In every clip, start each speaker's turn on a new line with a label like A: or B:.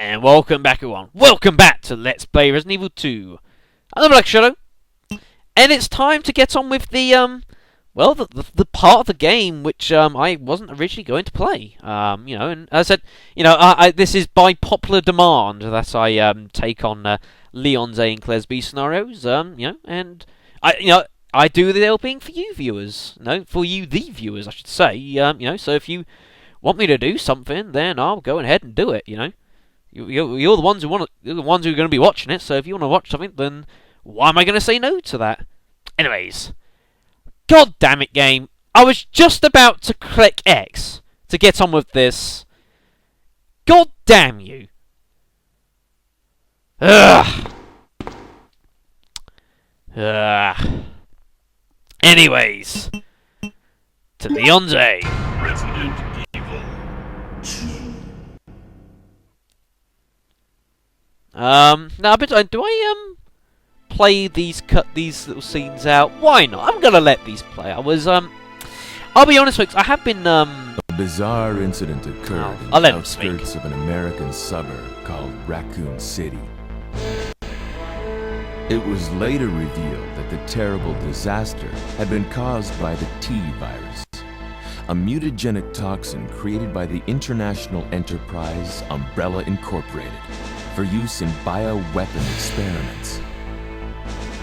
A: And welcome back everyone. Welcome back to Let's Play Resident Evil 2. I'm the Black Shadow. And it's time to get on with the the part of the game which I wasn't originally going to play. And as I said, this is by popular demand that I take on Leon's A and Claire's B scenarios. And I do the helping for you viewers. For you the viewers, I should say. So if you want me to do something, then I'll go ahead and do it. You're the ones who you're the ones who are going to be watching it. So if you want to watch something, then why am I going to say no to that? Anyways, god damn it, game! I was just about to click X to get on with this. God damn you! Ugh. Anyways, to Leon's A.
B: Resident Evil 2.
A: Now, do I play these little scenes out? Why not? I'm gonna let these play. I'll be honest, folks. I have been
C: A bizarre incident occurred in
A: I'll
C: the
A: let him speak.
C: outskirts of an American suburb called Raccoon City. It was later revealed that the terrible disaster had been caused by the T virus, a mutagenic toxin created by the international enterprise Umbrella Incorporated for use in bioweapon experiments.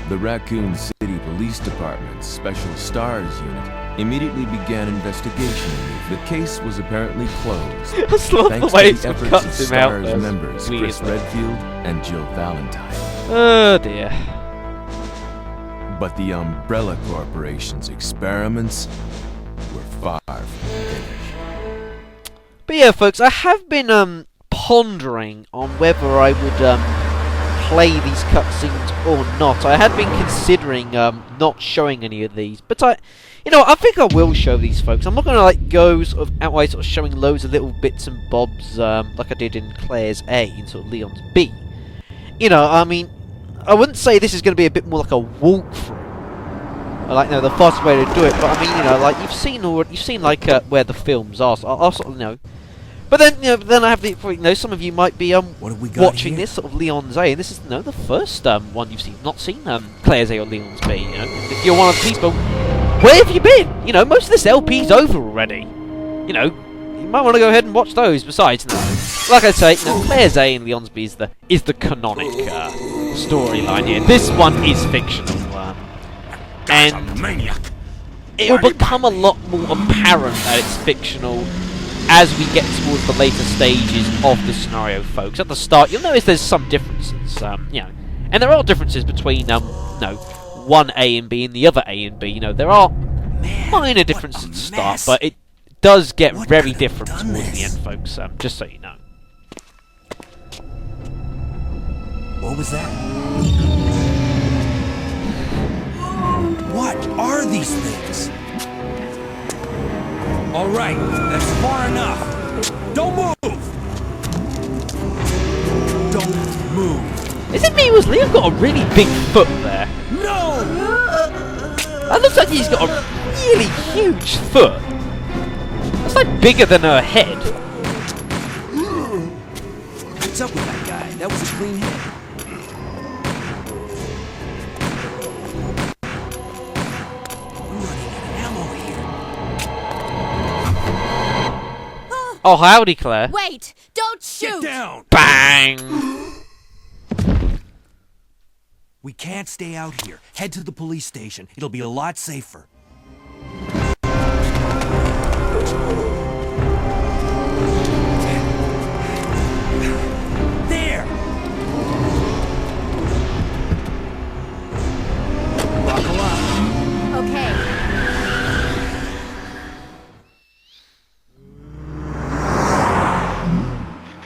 C: The Raccoon City Police Department's Special Stars Unit immediately began investigation. The case was apparently closed,
A: I just love
C: thanks
A: the way
C: to the
A: it
C: efforts
A: cuts
C: of
A: him out
C: Stars
A: there.
C: members
A: Weird.
C: Chris Redfield and Jill Valentine.
A: Oh dear.
C: But the Umbrella Corporation's experiments were far from finished.
A: But yeah, folks, I have been pondering on whether I would play these cutscenes or not. I had been considering not showing any of these, but I think I will show these, folks. I'm not going to go sort of outright sort of showing loads of little bits and bobs like I did in Claire's A and sort of Leon's B. I wouldn't say this is going to be a bit more like a walkthrough. The fastest way to do it, but you've seen where the films are. So I'll sort of But then I have some of you might be watching this sort of Leon's A, and this is the first one you've seen, not seen Claire's A or Leon's B. If you're one of these people, where have you been? Most of this LP's over already. You might want to go ahead and watch those. Besides, like I say, Claire's A and Leon's B is the canonic storyline here. This one is fictional, and it will become a lot more apparent that it's fictional as we get towards the later stages of the scenario, folks. At the start, you'll notice there's some differences, and there are differences between one A and B and the other A and B. There are minor differences at the start, but it does get very different towards the end, folks. Just so you know.
D: What was that? What are these things? All right, that's far enough. Don't move! Don't move.
A: Is it me? Was Leon got a really big foot there?
D: No!
A: That looks like he's got a really huge foot. That's like bigger than her head.
D: What's up with that guy? That was a clean hit. I'm running out of ammo here.
A: Oh, howdy, Claire.
E: Wait! Don't shoot!
D: Get down!
A: Bang!
D: We can't stay out here. Head to the police station. It'll be a lot safer. There! Buckle up.
E: Okay.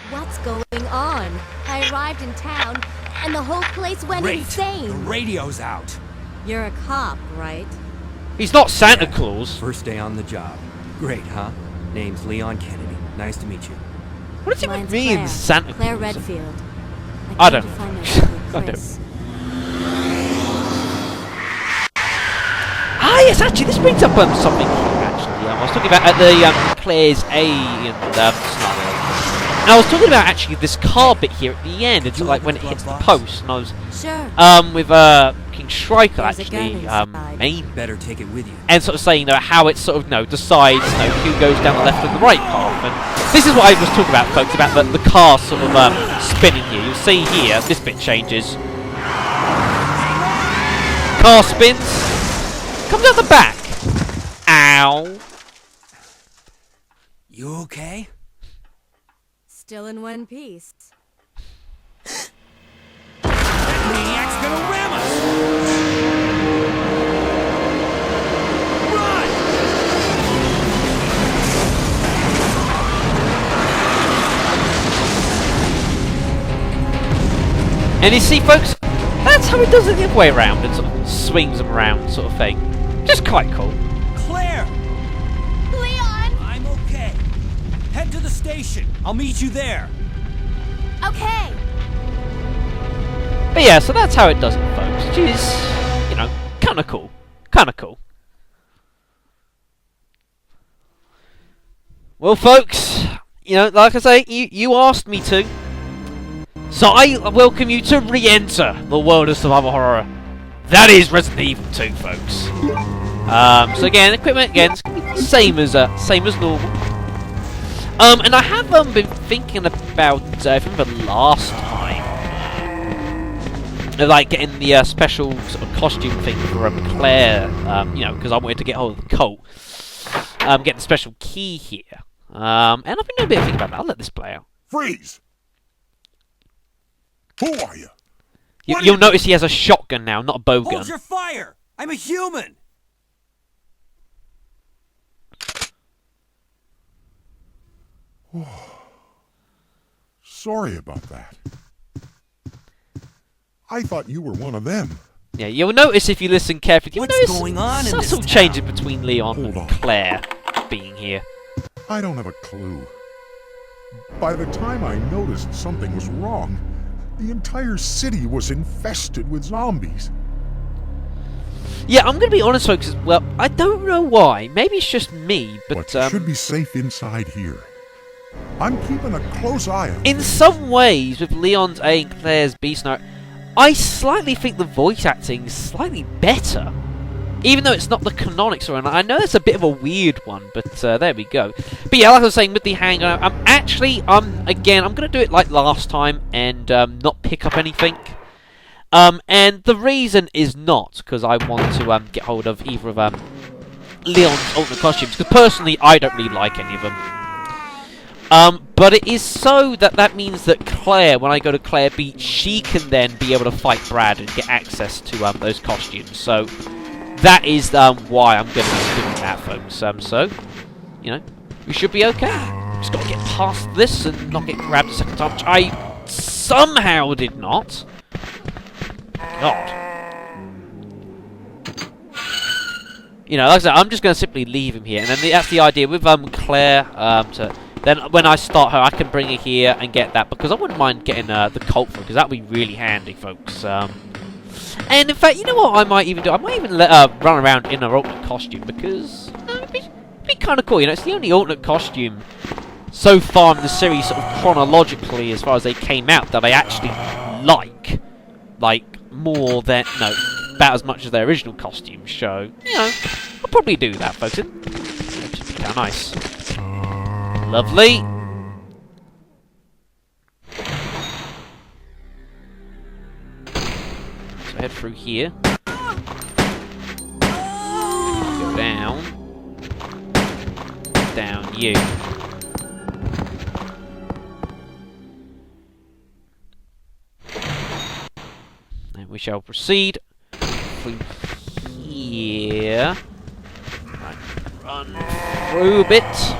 E: What's going on? I arrived in town, and the whole place went
D: Great.
E: insane.
D: The radio's out.
E: You're a cop, right?
A: He's not Santa Claus.
D: First day on the job. Great, huh? Name's Leon Kennedy. Nice to meet you.
A: What does he
E: Mine's
A: mean,
E: Claire.
A: Santa
E: Claire
A: Claus?
E: Redfield.
A: I
E: came
A: don't
E: to find
A: know.
E: my brother,
A: I don't
E: Chris.
A: Ah, yes, actually, this brings up something here, actually. I was talking about the Claire's A and scenario. And I was talking about actually this car bit here at the end. It's like when it hits the post, and I was
E: Sure.
A: with King Striker
E: There's a
A: actually
E: gun inside.
A: main,
D: Better take it with you.
A: and sort of saying how it sort of decides who goes down the left and the right path. And this is what I was talking about, folks, about the car sort of spinning here. You'll see here this bit changes. Car spins, comes out the back. Ow.
D: You okay?
E: Still in one piece.
D: That maniac's gonna ram us!
A: And you see, folks, that's how it does it the other way around, and sort of swings them around, sort of thing. Just quite cool.
D: Claire!
E: Leon!
D: I'm okay. Head to the station. I'll meet you there.
E: Okay.
A: But yeah, so that's how it does it, folks. Which is, kind of cool. Kind of cool. Well, folks, like I say, you asked me to. So I welcome you to re-enter the world of survival horror. That is Resident Evil 2, folks. So again, equipment it's gonna be the same as normal. And I have been thinking about, if I remember last time, like getting the special sort of costume thing for Claire, because I wanted to get hold of the Colt, get the special key here. And I've been doing a bit of thinking about that. I'll let this play out.
B: Freeze! Who are you?
A: You'll notice he has a shotgun now, not a bow gun.
D: Hold your fire! I'm a human!
B: Sorry about that. I thought you were one of them.
A: Yeah, you'll notice if you listen carefully. You'll
D: What's
A: notice
D: going on in this
A: subtle
D: town?
A: changes between Leon
B: Hold
A: and
B: on.
A: Claire being here.
B: I don't have a clue. By the time I noticed something was wrong, the entire city was infested with zombies.
A: Yeah, I'm gonna be honest, folks. As well, I don't know why. Maybe it's just me, but
B: you should be safe inside here. I'm keeping a close eye on
A: in some ways, with Leon's A and Claire's B scenario, I slightly think the voice acting is slightly better. Even though it's not the canonics or anything. I know it's a bit of a weird one, but there we go. But yeah, like I was saying, with the handgun, I'm going to do it like last time and not pick up anything. And the reason is not because I want to get hold of either of Leon's alternate costumes, because personally I don't really like any of them. But it is so that means that Claire, when I go to Claire Beach, she can then be able to fight Brad and get access to those costumes. So that is why I'm going to be doing that, folks. So, we should be okay. Just got to get past this and not get grabbed a second time, which I somehow did not. God. Like I said, I'm just going to simply leave him here. And then that's the idea with Claire. Then when I start her, I can bring her here and get that. Because I wouldn't mind getting the Colt for her, because that would be really handy, folks. And in fact, you know what I might even do? I might even let her run around in her alternate costume, because it'd be kind of cool. It's the only alternate costume so far in the series, sort of chronologically, as far as they came out, that I actually like more than about as much as their original costume show. I'll probably do that, folks. It'd just be kind of nice. Lovely. So head through here. Go down. Down you. And we shall proceed through here. Right, run through a bit.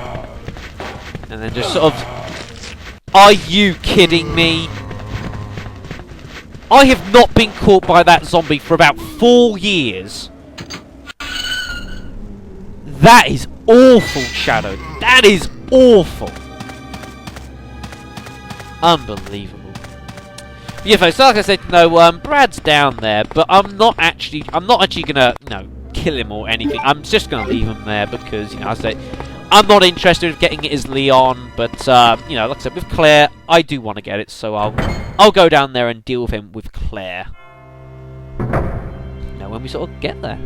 A: And then just sort of... Are you kidding me? I have not been caught by that zombie for about 4 years. That is awful, Shadow. That is awful. Unbelievable. Yeah, folks, like I said, Brad's down there, but I'm not actually gonna, kill him or anything. I'm just gonna leave him there because, I said, I'm not interested in getting it as Leon, but you know, like I said, with Claire, I do want to get it, so I'll go down there and deal with him with Claire. You know, when we sort of get there.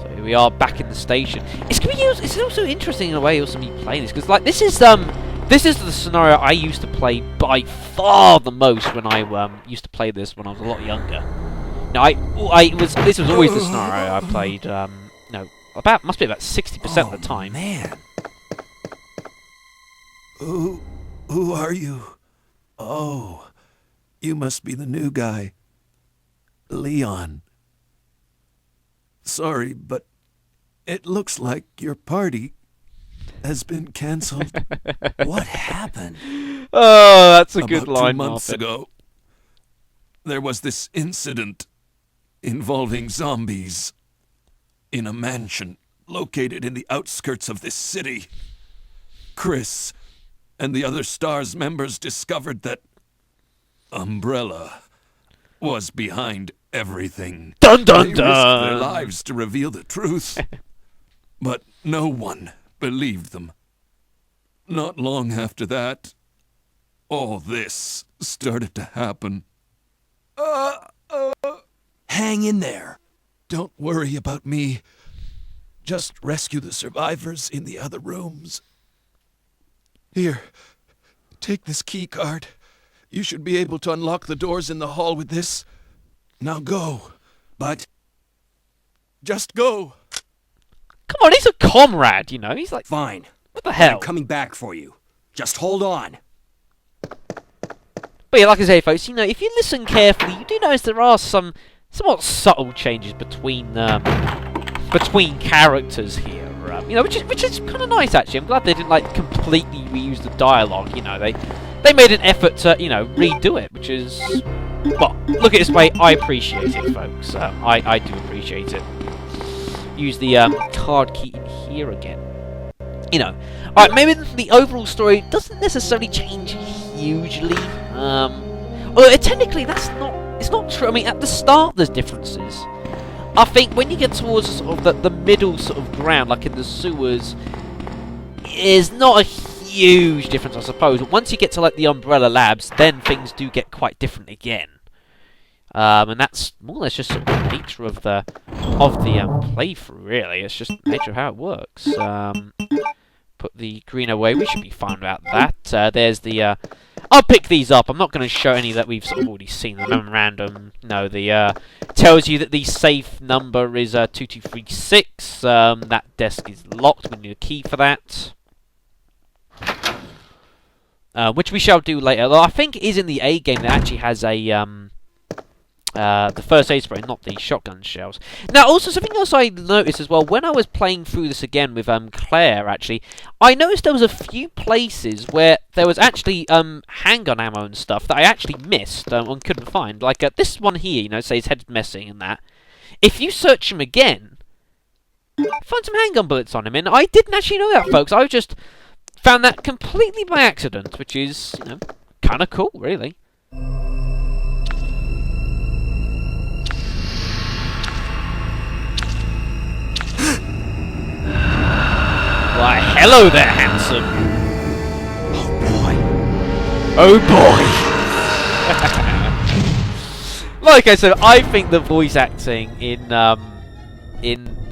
A: So here we are back in the station. It's gonna be it's also interesting in a way, also me playing this, because like this is the scenario I used to play by far the most when I used to play this when I was a lot younger. Now this was always the scenario I played. No, must be about 60% of the time.
D: Man. Who are you? Oh, you must be the new guy. Leon. Sorry, but it looks like your party has been cancelled. What happened?
A: Oh, that's a good
D: About
A: line,
D: 2 months
A: Martin.
D: ago, there was this incident involving zombies in a mansion located in the outskirts of this city. Chris and the other STARS members discovered that Umbrella was behind everything.
A: Dun dun
D: They risked their
A: dun!
D: lives to reveal the truth, but no one believed them. Not long after that, all this started to happen. Hang in there. Don't worry about me. Just rescue the survivors in the other rooms. Here, take this key card. You should be able to unlock the doors in the hall with this. Now go. But just go.
A: Come on, he's a comrade, you know. He's like,
F: Fine.
A: what the hell?
F: I'm coming back for you. Just hold on.
A: But yeah, like I say, folks, you know, if you listen carefully, you do notice there are some somewhat subtle changes between characters here. You know, which is kind of nice actually. I'm glad they didn't like completely reuse the dialogue. You know, they made an effort to redo it, which is, well, look at it this way. I appreciate it, folks. I do appreciate it. Use the card key in here again. You know, alright, maybe the overall story doesn't necessarily change hugely. Although technically it's not true. I mean, at the start there's differences. I think when you get towards sort of the middle sort of ground, like in the sewers, is not a huge difference, I suppose. But once you get to like the Umbrella Labs, then things do get quite different again. And that's more or less just sort of the nature of the playthrough, really. It's just the nature of how it works. Put the green away. We should be fine about that. There's the. I'll pick these up. I'm not going to show any that we've sort of already seen. The memorandum, no, tells you that the safe number is 2236. That desk is locked. We need a key for that. Which we shall do later. Though I think it is in the A game that actually has a the first aid spray, not the shotgun shells. Now, also something else I noticed as well when I was playing through this again with Claire. Actually, I noticed there was a few places where there was actually handgun ammo and stuff that I actually missed and couldn't find. Like this one here, you know, say his head's missing and that. If you search him again, find some handgun bullets on him, and I didn't actually know that, folks. I just found that completely by accident, which is, you know, kind of cool, really. Why, hello there, handsome. Oh boy. Like I said, I think the voice acting in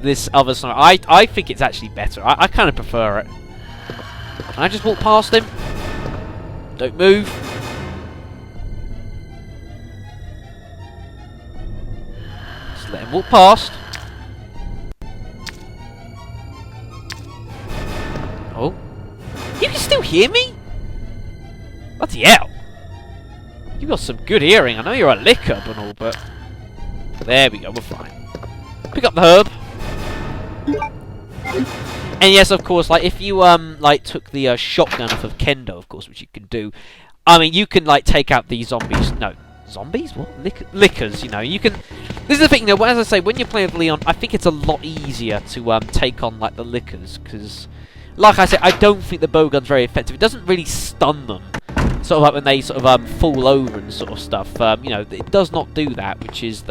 A: this other song, I think it's actually better. I kind of prefer it. Can I just walk past him? Don't move. Just let him walk past. Oh. You can still hear me? Bloody hell. You got some good hearing. I know you're a licker and all, but... There we go, we're fine. Pick up the herb. And yes, of course, like, if you, like, took the, shotgun off of Kendo, of course, which you can do, I mean, you can, like, take out the zombies. No. Zombies? What? Lickers, you know. You can... This is the thing, you know, as I say, when you're playing with Leon, I think it's a lot easier to, take on, like, the lickers, because... Like I said, I don't think the bowgun's very effective. It doesn't really stun them. Sort of like when they sort of fall over and sort of stuff. You know, it does not do that, which is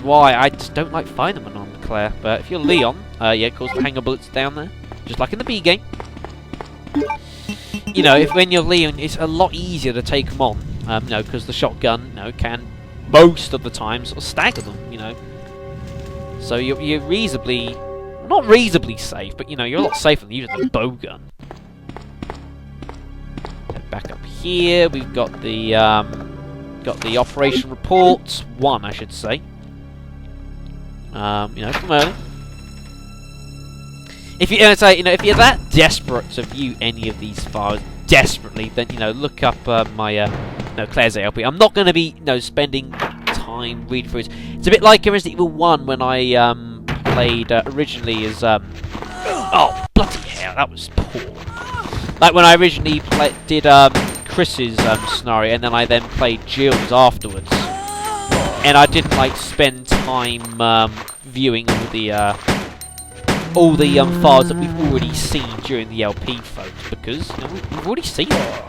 A: why I just don't like fighting them on Claire. But if you're Leon, yeah, of course the hanger bullets are down there, just like in the B game. You know, when you're Leon, it's a lot easier to take them on. You know, because the shotgun, you know, can most of the time sort of stagger them. You know, so you're reasonably, not reasonably safe, but you know, you're a lot safer than using the bow gun. Back up here, we've got the operation report 1, I should say. You know, from early. If you say, you know, if you're that desperate to view any of these files desperately, then you know, look up my Claire's ALP. I'm not going to be, you know, spending time reading through it. It's a bit like Resident Evil 1 when I played originally as oh bloody hell, that was poor. Like when I originally did Chris's scenario, and then I played Jill's afterwards, and I didn't like spend time viewing all the files that we've already seen during the LP, folks, because you know, we've already seen it.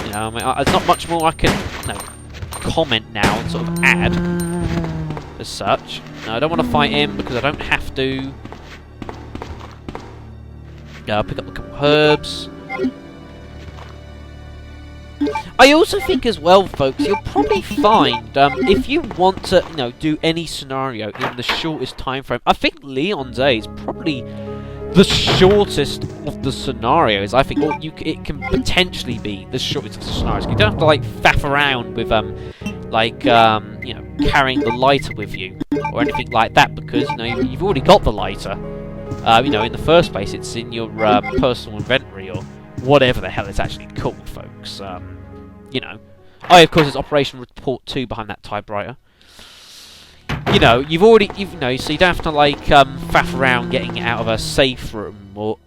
A: You know, I mean, there's not much more I can, you know, comment now and sort of add as such. No, I don't want to fight him because I don't have to. Pick up a couple herbs. I also think as well, folks, you'll probably find, if you want to, you know, do any scenario in the shortest time frame, I think Leon's A is probably the shortest of the scenarios. I think it can potentially be the shortest of the scenarios. You don't have to, like, faff around with, you know, carrying the lighter with you, or anything like that, because, you know, you've already got the lighter. You know, in the first place, it's in your personal inventory, or whatever the hell it's actually called, folks. You know. Oh, of course, it's Operation Report 2 behind that typewriter. You know, you know, so you don't have to, like, faff around getting it out of a safe room, or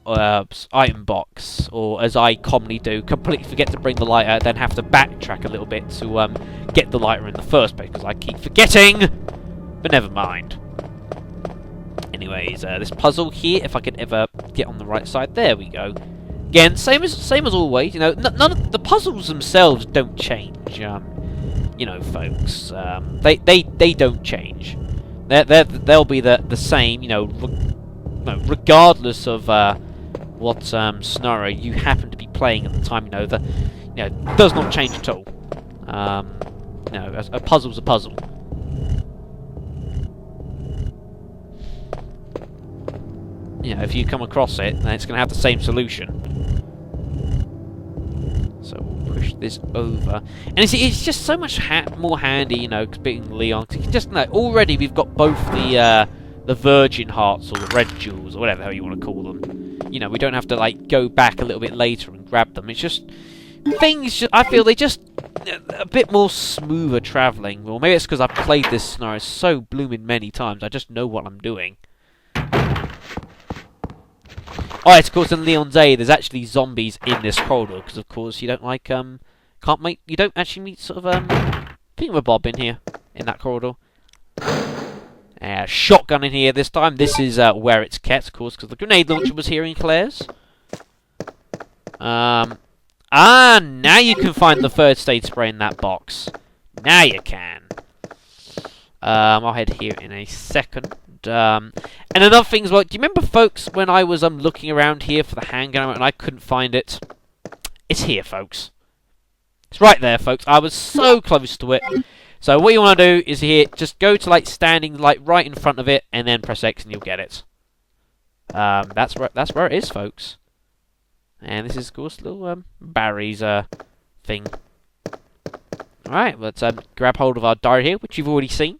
A: item box, or, as I commonly do, completely forget to bring the lighter, then have to backtrack a little bit to, get the lighter in the first place, because I keep forgetting! But never mind. Anyways, this puzzle here, if I could ever get on the right side, there we go. Again, same as always. You know, none of the puzzles themselves don't change. You know, folks. They don't change. They'll be the same. You know, regardless of what scenario you happen to be playing at the time. You know, it does not change at all. You know, a puzzle's a puzzle. You know, if you come across it, then it's going to have the same solution. So we'll push this over, and you see, it's just so much more handy, you know, being Leon. You can just, you know, already we've got both the Virgin Hearts or the Red Jewels or whatever the hell you want to call them. You know, we don't have to like go back a little bit later and grab them. It's just things. I feel they just a bit more smoother travelling. Well, maybe it's because I've played this scenario so blooming many times. I just know what I'm doing. Oh, yes, of course, in Leon's A, there's actually zombies in this corridor, because, of course, you don't, like, you don't actually meet, sort of, thingamabob in here, in that corridor. Shotgun in here this time. This is, where it's kept, of course, because the grenade launcher was here in Claire's. Now you can find the first aid spray in that box. Now you can. I'll head here in a second. And another thing as well, do you remember, folks, when I was looking around here for the handgun and I couldn't find it? It's here, folks. It's right there, folks. I was so close to it. So what you want to do is here, just go to like standing like right in front of it, and then press X, and you'll get it. That's where it is, folks. And this is, of course, little Barry's thing. All right, let's grab hold of our diary here, which you've already seen.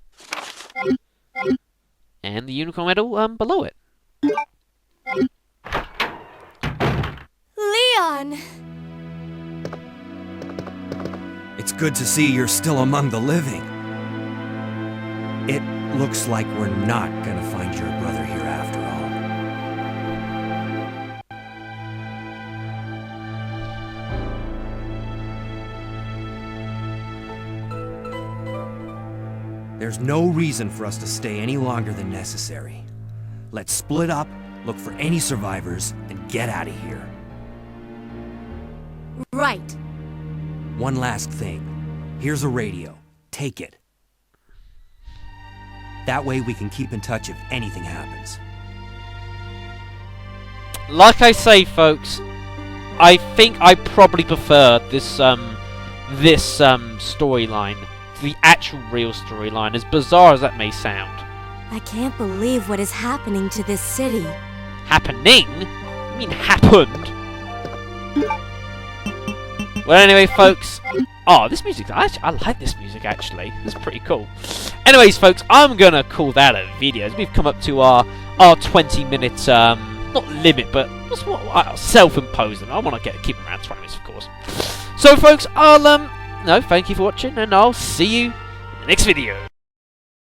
A: And the unicorn medal below it.
E: Leon!
F: It's good to see you're still among the living. It looks like we're not gonna find your brother here after all. There's no reason for us to stay any longer than necessary. Let's split up, look for any survivors, and get out of here.
E: Right.
F: One last thing. Here's a radio. Take it. That way we can keep in touch if anything happens.
A: Like I say, folks, I think I probably prefer this storyline to the actual real storyline, as bizarre as that may sound.
E: I can't believe what is happening to this city.
A: Happening? I mean happened. Well, anyway, folks. Oh, this music, I like this music, actually. This is pretty cool. Anyways, folks, I'm going to call that a video. As we've come up to our 20-minute, not limit, but just self-imposed. I want to keep them around 20 minutes, of course. So, folks, I'll, thank you for watching, and I'll see you in the next video.